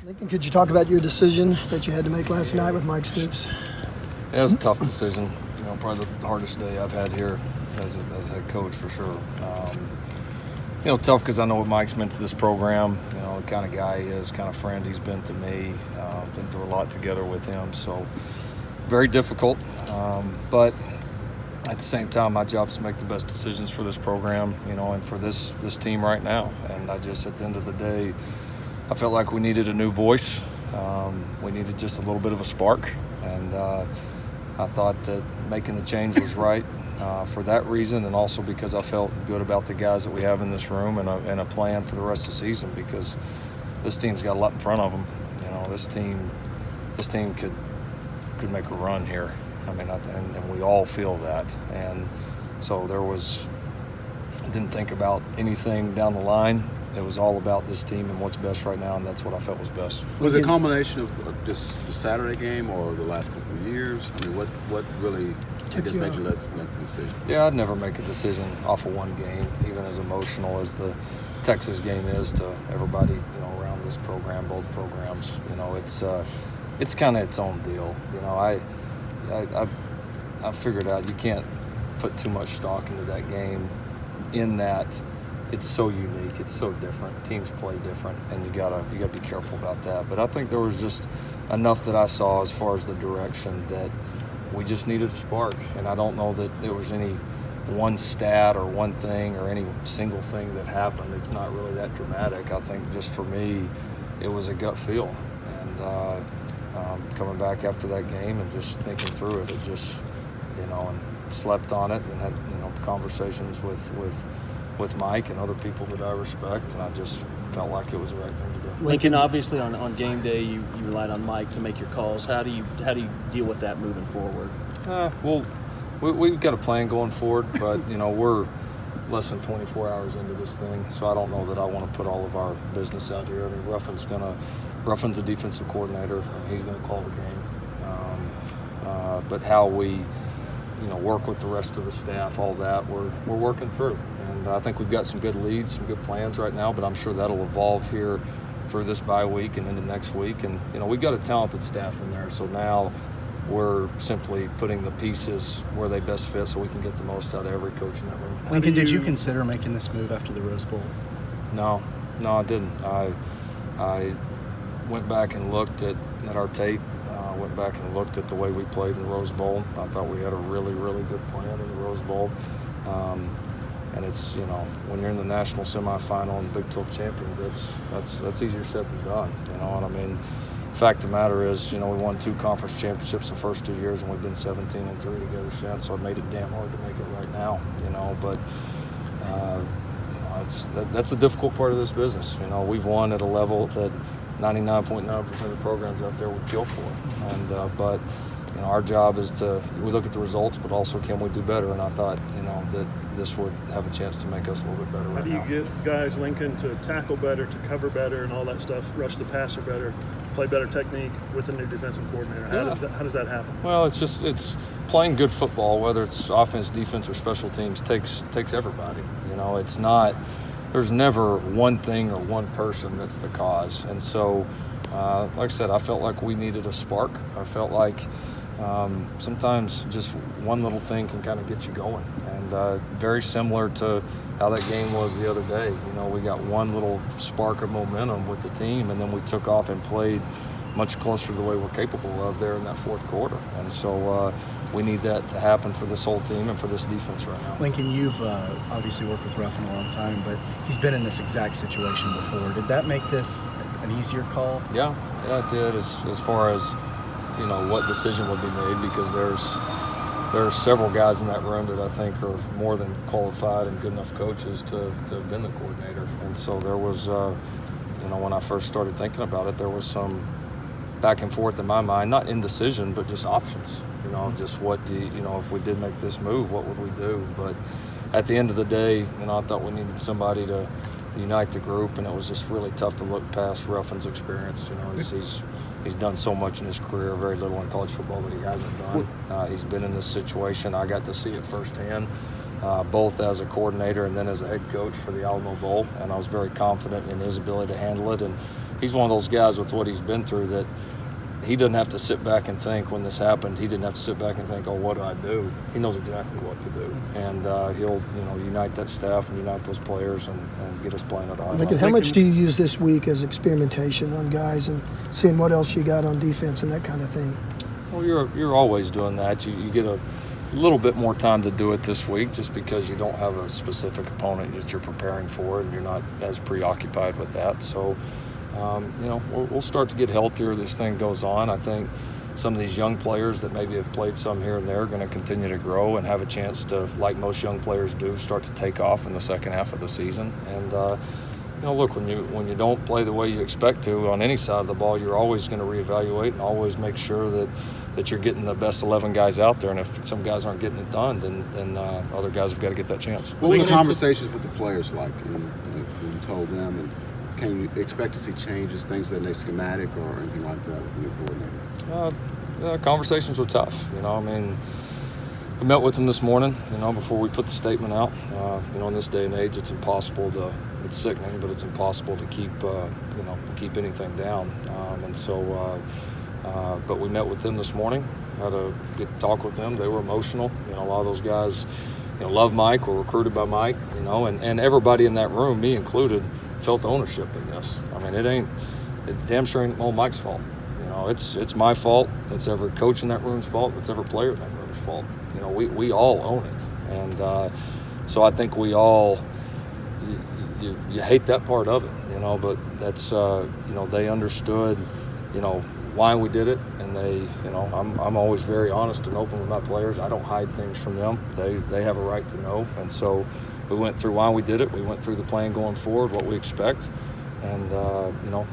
Lincoln, could you talk about your decision that you had to make last night with Mike Stoops? Yeah, it was a tough decision. Probably the hardest day I've had here as a head coach for sure. Tough because I know what Mike's meant to this program. The kind of guy he is, kind of friend he's been to me. Been through a lot together with him, so very difficult. But at the same time, my job is to make the best decisions for this program, and for this team right now. And I just, at the end of the day, I felt like we needed a new voice. We needed just a little bit of a spark, and I thought that making the change was right for that reason, and also because I felt good about the guys that we have in this room and a plan for the rest of the season, because this team's got a lot in front of them. This team could make a run here. And we all feel that. And so I didn't think about anything down the line. It was all about this team and what's best right now, and that's what I felt was best. Was it a combination of just the Saturday game or the last couple of years? What really, I guess, made you make the decision? Yeah, I'd never make a decision off of one game, even as emotional as the Texas game is to everybody, around this program, both programs. It's kind of its own deal. I figured out you can't put too much stock into that game, in that it's so unique, it's so different. Teams play different, and you gotta be careful about that. But I think there was just enough that I saw as far as the direction that we just needed a spark. And I don't know that there was any one stat or one thing or any single thing that happened. It's not really that dramatic. I think just for me, it was a gut feel. And coming back after that game and just thinking through it, and slept on it and had conversations with Mike and other people that I respect, and I just felt like it was the right thing to do. Lincoln, obviously on game day you relied on Mike to make your calls. How do you deal with that moving forward? Well, we've got a plan going forward, but we're less than 24 hours into this thing, so I don't know that I want to put all of our business out here. Ruffin's the defensive coordinator, and he's going to call the game. But how we work with the rest of the staff, all that, we're working through. And I think we've got some good leads, some good plans right now, but I'm sure that'll evolve here through this bye week and into next week. And, we've got a talented staff in there, so now we're simply putting the pieces where they best fit so we can get the most out of every coach in that room. Lincoln, did you consider making this move after the Rose Bowl? No, I didn't. I went back and looked at our tape. Went back and looked at the way we played in the Rose Bowl. I thought we had a really, really good plan in the Rose Bowl. And it's, when you're in the national semifinal and Big 12 champions, that's easier said than done. Fact of the matter is, we won 2 conference championships the first 2 years, and we've been 17-3 together since. So it made it damn hard to make it right now. But that's a difficult part of this business. We've won at a level that 99.9% of the programs out there would kill for. And but our job is we look at the results, but also can we do better? And I thought that this would have a chance to make us a little bit better. How do you get guys, Lincoln, to tackle better, to cover better, and all that stuff, rush the passer better, play better technique with a new defensive coordinator? How does that happen? Well, it's playing good football, whether it's offense, defense, or special teams, takes everybody. It's not. There's never one thing or one person that's the cause. And so, like I said, I felt like we needed a spark. I felt like sometimes just one little thing can kind of get you going. And very similar to how that game was the other day. We got one little spark of momentum with the team, and then we took off and played much closer to the way we're capable of there in that fourth quarter. And so we need that to happen for this whole team and for this defense right now. Lincoln, you've obviously worked with Ruffin a long time, but he's been in this exact situation before. Did that make this an easier call? Yeah, it did, as far as what decision would be made, because there's several guys in that room that I think are more than qualified and good enough coaches to have been the coordinator. And so there was, when I first started thinking about it, there was some back and forth in my mind, not indecision, but just options. Just what if we did make this move, what would we do? But at the end of the day, I thought we needed somebody to unite the group, and it was just really tough to look past Ruffin's experience. He's done so much in his career, very little in college football that he hasn't done. He's been in this situation. I got to see it firsthand, both as a coordinator and then as a head coach for the Alamo Bowl, and I was very confident in his ability to handle it. And he's one of those guys with what he's been through that he doesn't have to sit back and think when this happened. He didn't have to sit back and think, oh, what do I do? He knows exactly what to do. And he'll, unite that staff and unite those players and get us playing at a high level. Lincoln, how much do you use this week as experimentation on guys and seeing what else you got on defense and that kind of thing? Well, you're always doing that. You get a little bit more time to do it this week just because you don't have a specific opponent that you're preparing for and you're not as preoccupied with that. So, we'll start to get healthier as this thing goes on. I think some of these young players that maybe have played some here and there are going to continue to grow and have a chance to, like most young players do, start to take off in the second half of the season. And, look, when you don't play the way you expect to on any side of the ball, you're always going to reevaluate and always make sure that you're getting the best 11 guys out there. And if some guys aren't getting it done, then other guys have got to get that chance. What were the conversations with the players like when you told them? And can you expect to see changes, things that next schematic or anything like that with the new coordinator? Conversations were tough. We met with them this morning, before we put the statement out. In this day and age, it's impossible it's sickening, but it's impossible to keep anything down. But we met with them this morning, had a good talk with them. They were emotional. A lot of those guys, love Mike, were recruited by Mike, and everybody in that room, me included, felt ownership in this. It damn sure ain't all Mike's fault. It's my fault. It's every coach in that room's fault. It's every player in that room's fault. We all own it. And so I think we all, you hate that part of it, but that's, they understood, why we did it. And they, I'm always very honest and open with my players. I don't hide things from them. They have a right to know. And so we went through why we did it. We went through the plan going forward, what we expect. And,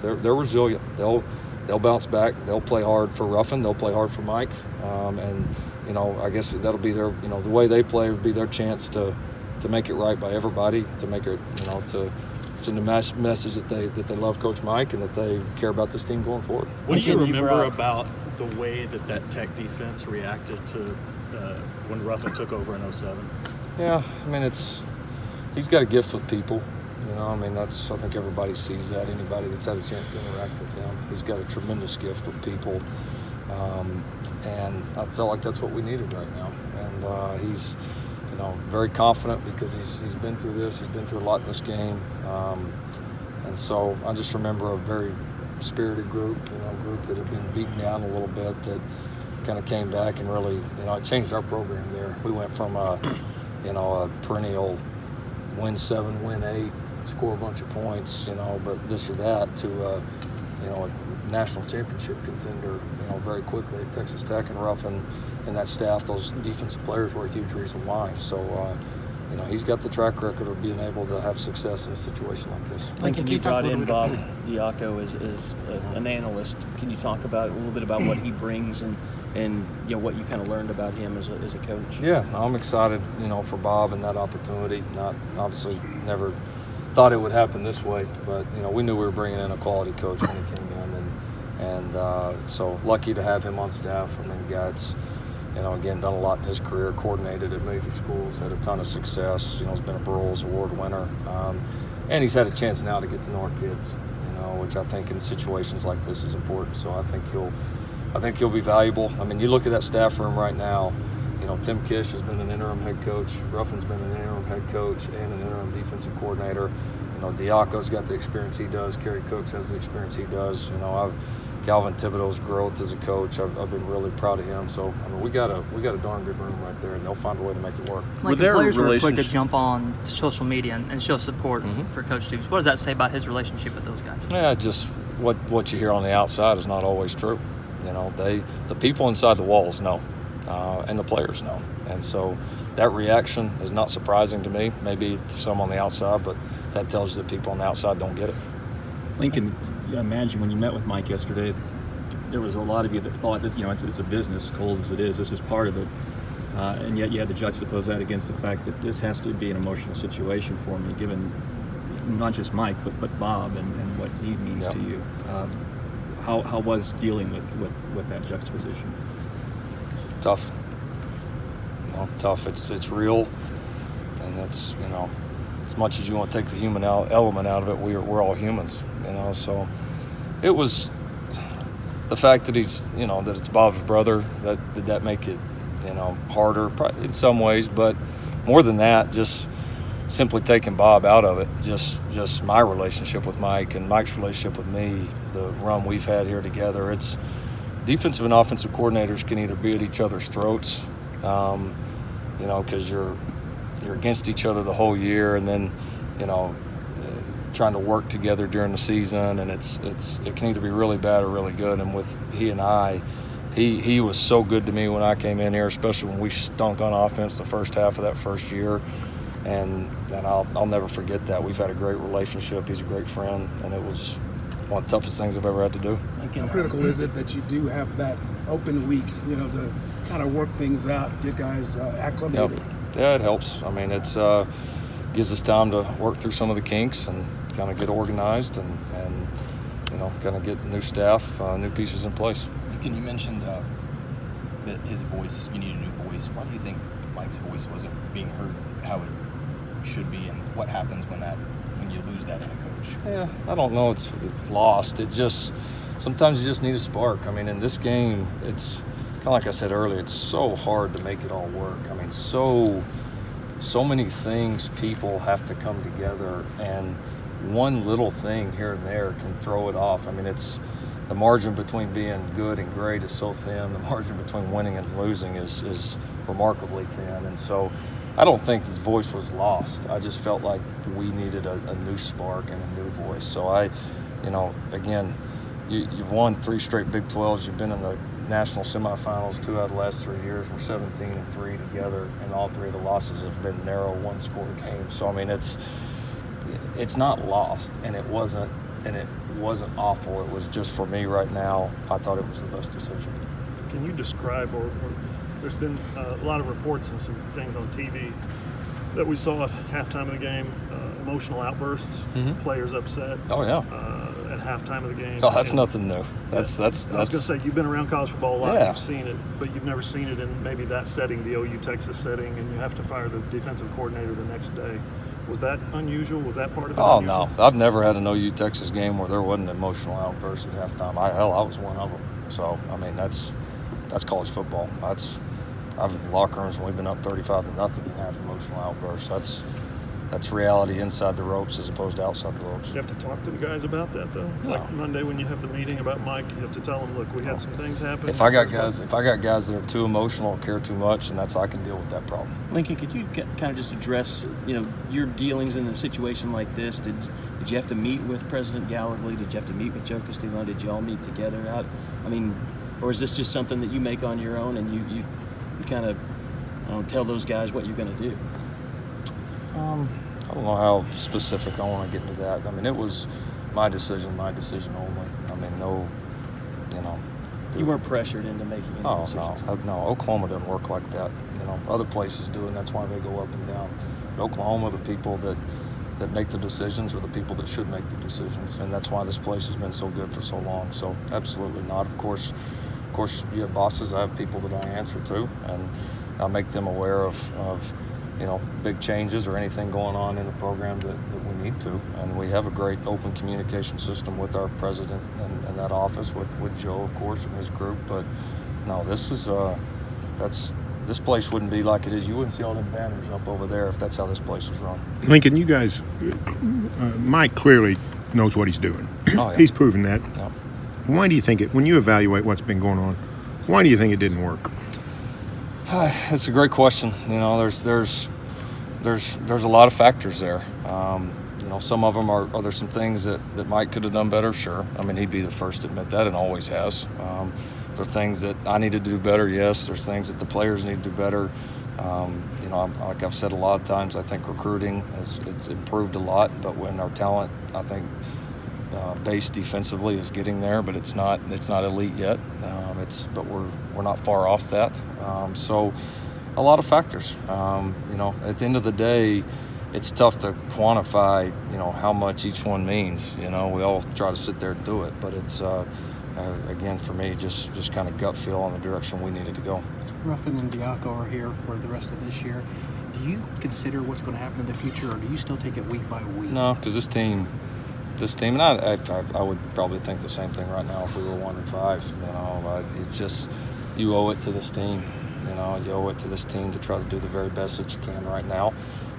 they're resilient. They'll bounce back. They'll play hard for Ruffin. They'll play hard for Mike. I guess that'll be their, the way they play would be their chance to make it right by everybody, to make it, to send a message that they love Coach Mike and that they care about this team going forward. What do you remember about the way that Tech defense reacted to when Ruffin took over in 07? Yeah, he's got a gift with people. I think everybody sees that. Anybody that's had a chance to interact with him, he's got a tremendous gift with people. And I felt like that's what we needed right now. And he's, very confident because he's been through this. He's been through a lot in this game. And so I just remember a very spirited group, group that had been beaten down a little bit that kind of came back and really, it changed our program there. We went from a perennial win 7, win 8, score a bunch of points, but this or that to a national championship contender, very quickly at Texas Tech. And Ruffin and that staff, those defensive players were a huge reason why. So, he's got the track record of being able to have success in a situation like this. Lincoln, you brought in Bob Diaco as an analyst. Can you talk about a little bit about what he brings and what you kind of learned about him as a coach? Yeah, I'm excited, for Bob and that opportunity. Not obviously never thought it would happen this way, but we knew we were bringing in a quality coach when he came in, and so lucky to have him on staff. Guy's again done a lot in his career, coordinated at major schools, had a ton of success. He's been a Burroughs Award winner, and he's had a chance now to get to know our kids, which I think in situations like this is important. So I think he'll be valuable. You look at that staff room right now. Tim Kish has been an interim head coach. Ruffin's been an interim head coach and an interim defensive coordinator. Diaco's got the experience he does. Kerry Cooks has the experience he does. Calvin Thibodeau's growth as a coach, I've been really proud of him. So we got a darn good room right there, and they'll find a way to make it work. Like the players were quick to jump on to social media and show support for Coach Stoops. What does that say about his relationship with those guys? Yeah, just what you hear on the outside is not always true. The people inside the walls know, and the players know, and so that reaction is not surprising to me. Maybe to some on the outside, but that tells you that people on the outside don't get it. Lincoln, I imagine when you met with Mike yesterday, there was a lot of you that thought that it's a business, cold as it is. This is part of it, and yet you had to juxtapose that against the fact that this has to be an emotional situation for me, given not just Mike but Bob and what he means to you. How was dealing with that juxtaposition? Tough. Tough. It's real, and that's as much as you want to take the human element out of it, we're all humans. So it was the fact that he's, that it's Bob's brother. Did that make it, harder in some ways? But more than that, just simply taking Bob out of it. Just my relationship with Mike and Mike's relationship with me. The run we've had here together. It's defensive and offensive coordinators can either be at each other's throats, because you're against each other the whole year, and then, trying to work together during the season, and it can either be really bad or really good. And with he and I, he was so good to me when I came in here, especially when we stunk on offense the first half of that first year, and I'll never forget that. We've had a great relationship. He's a great friend, and it was one of the toughest things I've ever had to do. How critical is it that you do have that open week, to kind of work things out, get guys acclimated? Yep. Yeah, it helps. I mean, it's gives us time to work through some of the kinks and kind of get organized and kind of get new staff, new pieces in place. You mentioned that his voice, you need a new voice. Why do you think Mike's voice wasn't being heard how it should be, and what happens when you lose that in a coach? Yeah, I don't know. It's lost. It just sometimes you just need a spark. I mean, in this game, it's kind of like I said earlier. It's so hard to make it all work. I mean, so many things, people have to come together, and one little thing here and there can throw it off. I mean, it's the margin between being good and great is so thin. The margin between winning and losing is remarkably thin. And so I don't think his voice was lost. I just felt like we needed a new spark and a new voice. So again, you've won 3 straight Big 12s. You've been in the national semifinals 2 out of the last 3 years. We're 17-3 together, and all 3 of the losses have been narrow, one-score games. So I mean, it's not lost, and it wasn't awful. It was just, for me right now, I thought it was the best decision. Can you describe, or there's been a lot of reports and some things on TV that we saw at halftime of the game, emotional outbursts, players upset. Oh yeah. At halftime of the game. Oh, that's nothing new. That's. I was going to say, you've been around college football a lot. Yeah. You've seen it, but you've never seen it in maybe that setting, the OU Texas setting, and you have to fire the defensive coordinator the next day. Was that unusual? Was that part of it? Oh, unusual? no. I've never had an OU Texas game where there wasn't an emotional outburst at halftime. I was one of them. So, I mean, that's college football. I've been in locker rooms when we've been up 35-0 and have emotional outbursts. That's reality inside the ropes as opposed to outside the ropes. You have to talk to the guys about that, though. No. Like Monday when you have the meeting about Mike, you have to tell them, look, we had some things happen. If I got guys that are too emotional or care too much, then I can deal with that problem. Lincoln, could you kind of just address, your dealings in a situation like this? Did you have to meet with President Gallagher? Did you have to meet with Joe Castillo? Did you all meet together? Or is this just something that you make on your own and you kind of tell those guys what you're going to do? I don't know how specific I want to get into that. I mean, it was my decision only. I mean, no, You weren't pressured into making any decisions. No. Oklahoma doesn't work like that. Other places do, and that's why they go up and down. In Oklahoma, the people that make the decisions are the people that should make the decisions, and that's why this place has been so good for so long. So absolutely not. Of course, you have bosses. I have people that I answer to, and I make them aware of big changes or anything going on in the program that we need to. And we have a great open communication system with our president and that office with Joe, of course, and his group. But no, this place wouldn't be like it is. You wouldn't see all them banners up over there if that's how this place was run. Lincoln, you guys, Mike clearly knows what he's doing. Oh, yeah. He's proven that. Yep. Why do you think when you evaluate what's been going on, why do you think it didn't work? It's a great question. There's a lot of factors there. Some of them are there some things that Mike could have done better? Sure. I mean, he'd be the first to admit that, and always has. There are things that I needed to do better. Yes. There's things that the players need to do better. Like I've said a lot of times, I think recruiting it's improved a lot. But when our talent, I think, base defensively is getting there, but it's not elite yet. But we're not far off that. So a lot of factors. At the end of the day, it's tough to quantify, how much each one means. We all try to sit there and do it, but it's again, for me, just kind of gut feel on the direction we needed to go. Ruffin and Diaco are here for the rest of this year. Do you consider what's going to happen in the future, or do you still take it week by week? No, because this team this team, and I would probably think the same thing right now if we were 1-5. You know, it's just you owe it to this team. You know, you owe it to this team to try to do the very best that you can right now,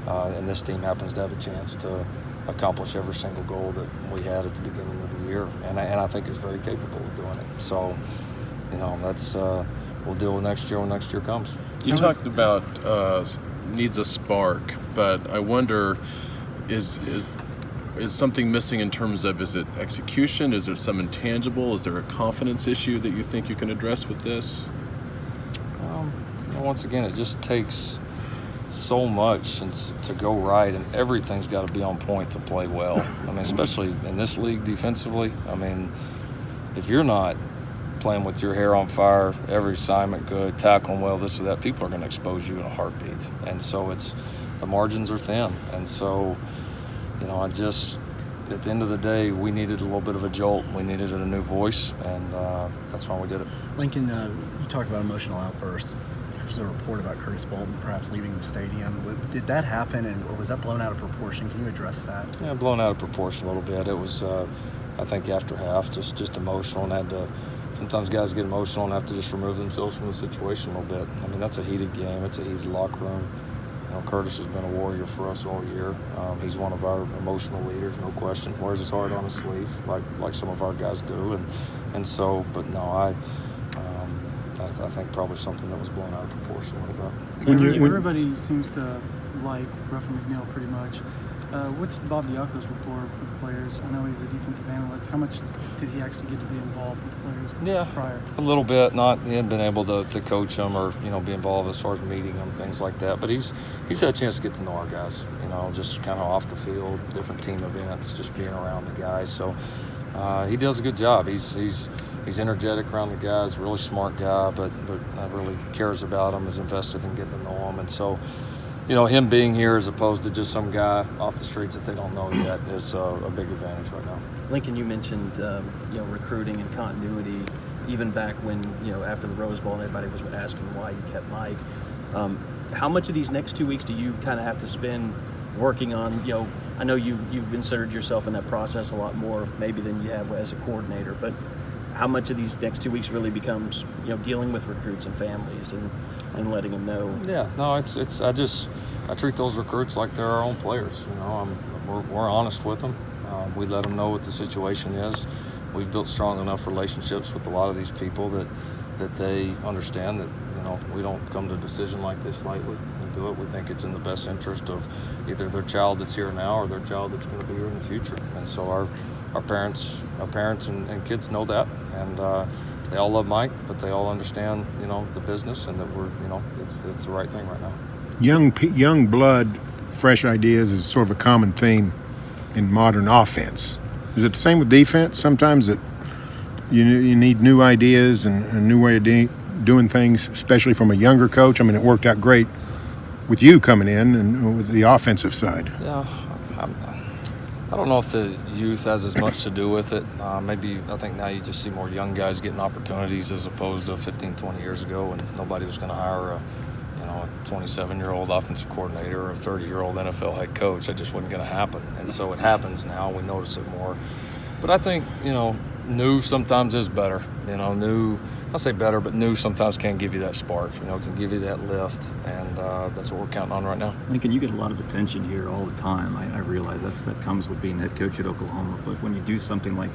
and this team happens to have a chance to accomplish every single goal that we had at the beginning of the year, and I think is very capable of doing it. So, you know, that's we'll deal with next year when next year comes. You talked about needs a spark, but I wonder, is something missing in terms of, is it execution? Is there some intangible? Is there a confidence issue that you think you can address with this? Once again, it just takes so much to go right, and everything's got to be on point to play well. I mean, especially in this league defensively. I mean, if you're not playing with your hair on fire, every assignment good, tackling well, this or that, people are going to expose you in a heartbeat. And so the margins are thin. And so, you know, at the end of the day, we needed a little bit of a jolt. We needed a new voice, and that's why we did it. Lincoln, you talked about emotional outbursts. There's a report about Curtis Bolton perhaps leaving the stadium. Did that happen, or was that blown out of proportion? Can you address that? Yeah, blown out of proportion a little bit. It was, I think, after half, just emotional, and had to. Sometimes guys get emotional and have to just remove themselves from the situation a little bit. I mean, that's a heated game. It's a heated locker room. You know, Curtis has been a warrior for us all year. He's one of our emotional leaders, no question. Wears his heart on his sleeve, like some of our guys do, and so. But no, I think probably something that was blown out of proportion a little bit. Everybody seems to like Ruffin McNeil pretty much. What's Bob Diaco's rapport with the players? I know he's a defensive analyst. How much did he actually get to be involved with the players prior? A little bit. He hadn't been able to coach them or, you know, be involved as far as meeting them, things like that. But he's had a chance to get to know our guys, you know, just kind of off the field, different team events, just being around the guys. So he does a good job. He's energetic around the guys, really smart guy, but really cares about them, is invested in getting to know them. And so, you know, him being here as opposed to just some guy off the streets that they don't know yet is a big advantage right now. Lincoln, you mentioned you know, recruiting and continuity, even back when, you know, after the Rose Bowl and everybody was asking why you kept Mike. How much of these next 2 weeks do you kind of have to spend working on, you know, I know you've inserted yourself in that process a lot more maybe than you have as a coordinator, but how much of these next 2 weeks really becomes, you know, dealing with recruits and families and letting them know? Yeah, no, I treat those recruits like they're our own players. You know, we're honest with them. We let them know what the situation is. We've built strong enough relationships with a lot of these people that they understand that, you know, we don't come to a decision like this lightly. We do it. We think it's in the best interest of either their child that's here now or their child that's going to be here in the future. And so our parents and kids know that, and they all love Mike, but they all understand, you know, the business, and that we're, you know, it's the right thing right now. Young blood, fresh ideas is sort of a common theme in modern offense. Is it the same with defense? Sometimes that you need new ideas and a new way of doing things, especially from a younger coach. I mean, it worked out great with you coming in and with the offensive side. Yeah, I don't know if the youth has as much to do with it. Maybe I think now you just see more young guys getting opportunities as opposed to 15, 20 years ago when nobody was going to hire a 27-year-old offensive coordinator or a 30-year-old NFL head coach. That just wasn't going to happen. And so it happens now. We notice it more. But I think, you know, new sometimes is better. You know, new, I say better, but new sometimes can give you that spark, you know, can give you that lift. And that's what we're counting on right now. Lincoln, you get a lot of attention here all the time. I realize that comes with being head coach at Oklahoma. But when you do something like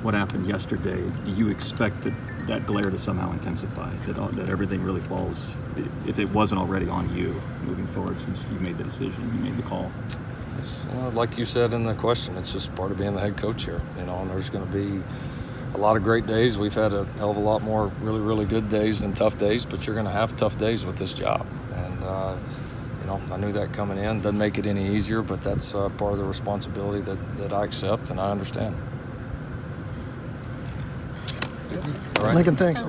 what happened yesterday, do you expect that glare to somehow intensify, that everything really falls, if it wasn't already on you moving forward since you made the decision, you made the call? Like you said in the question, it's just part of being the head coach here, you know, and there's going to be a lot of great days. We've had a hell of a lot more really, really good days than tough days, but you're going to have tough days with this job. And, you know, I knew that coming in. Doesn't make it any easier, but that's part of the responsibility that I accept and I understand. Lincoln, thanks.